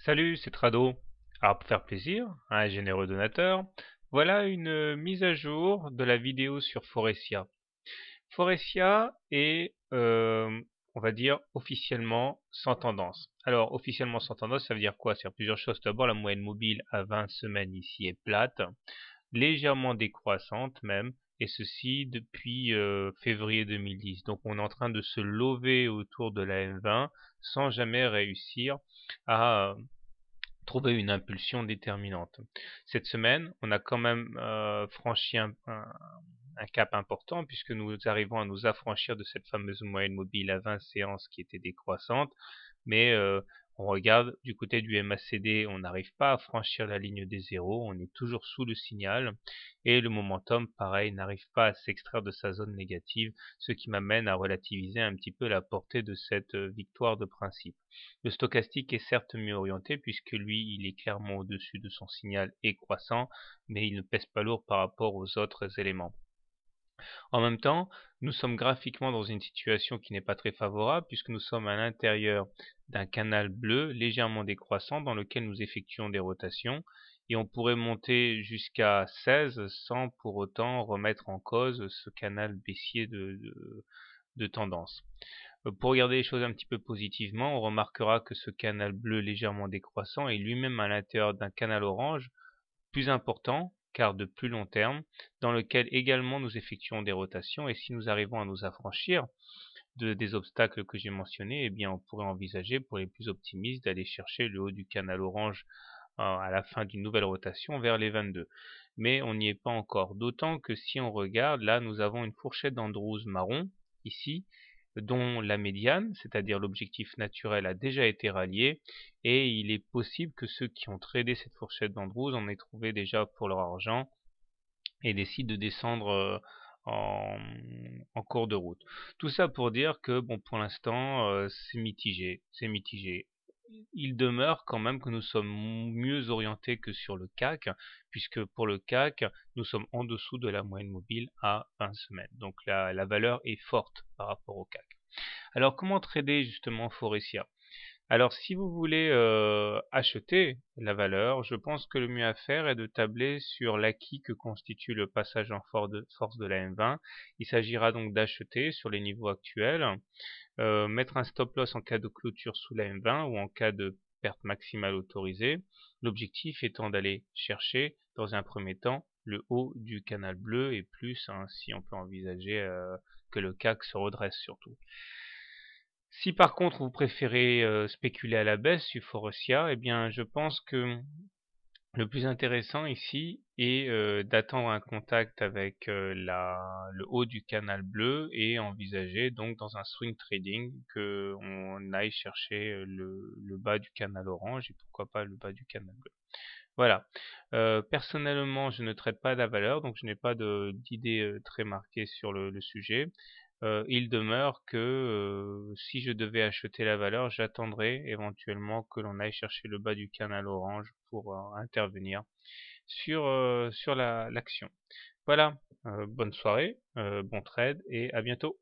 Salut, c'est Trado. Alors pour faire plaisir à un généreux donateur, voilà une mise à jour de la vidéo sur Forestia. Forestia est, on va dire, officiellement sans tendance. Alors officiellement sans tendance, ça veut dire quoi? Ça veut dire plusieurs choses. D'abord, la moyenne mobile à 20 semaines ici est plate, légèrement décroissante même, et ceci depuis février 2010. Donc on est en train de se lever autour de la M20 sans jamais réussir à trouver une impulsion déterminante. Cette semaine, on a quand même franchi un cap important puisque nous arrivons à nous affranchir de cette fameuse moyenne mobile à 20 séances qui était décroissante, mais on regarde du côté du MACD, on n'arrive pas à franchir la ligne des zéros, on est toujours sous le signal, et le momentum, pareil, n'arrive pas à s'extraire de sa zone négative, ce qui m'amène à relativiser un petit peu la portée de cette victoire de principe. Le stochastique est certes mieux orienté puisque lui, il est clairement au-dessus de son signal et croissant, mais il ne pèse pas lourd par rapport aux autres éléments. En même temps, nous sommes graphiquement dans une situation qui n'est pas très favorable puisque nous sommes à l'intérieur d'un canal bleu légèrement décroissant dans lequel nous effectuons des rotations et on pourrait monter jusqu'à 16 sans pour autant remettre en cause ce canal baissier de tendance. Pour regarder les choses un petit peu positivement, on remarquera que ce canal bleu légèrement décroissant est lui-même à l'intérieur d'un canal orange plus important, car de plus long terme, dans lequel également nous effectuons des rotations, et si nous arrivons à nous affranchir des obstacles que j'ai mentionnés, eh bien on pourrait envisager pour les plus optimistes d'aller chercher le haut du canal orange à la fin d'une nouvelle rotation vers les 22. Mais on n'y est pas encore, d'autant que si on regarde, là nous avons une fourchette d'Andrews marron, ici, dont la médiane, c'est-à-dire l'objectif naturel, a déjà été rallié, et il est possible que ceux qui ont tradé cette fourchette d'Andrews en aient trouvé déjà pour leur argent et décident de descendre en, en cours de route. Tout ça pour dire que bon, pour l'instant, c'est mitigé, c'est mitigé. Il demeure quand même que nous sommes mieux orientés que sur le CAC, puisque pour le CAC, nous sommes en dessous de la moyenne mobile à 20 semaines. Donc la valeur est forte par rapport au CAC. Alors comment trader justement Forestia? Alors si vous voulez acheter la valeur, je pense que le mieux à faire est de tabler sur l'acquis que constitue le passage en force de la M20. Il s'agira donc d'acheter sur les niveaux actuels, mettre un stop loss en cas de clôture sous la M20 ou en cas de perte maximale autorisée. L'objectif étant d'aller chercher dans un premier temps le haut du canal bleu et plus, hein, si on peut envisager que le CAC se redresse surtout. Si par contre vous préférez spéculer à la baisse sur Forestia, eh bien je pense que le plus intéressant ici est d'attendre un contact avec le haut du canal bleu et envisager donc dans un swing trading que on aille chercher le bas du canal orange et pourquoi pas le bas du canal bleu. Voilà. Personnellement, je ne traite pas la valeur, donc je n'ai pas d'idée très marquée sur le sujet. Il demeure que si je devais acheter la valeur, j'attendrai éventuellement que l'on aille chercher le bas du canal orange pour intervenir sur l'action. Voilà, bonne soirée, bon trade et à bientôt.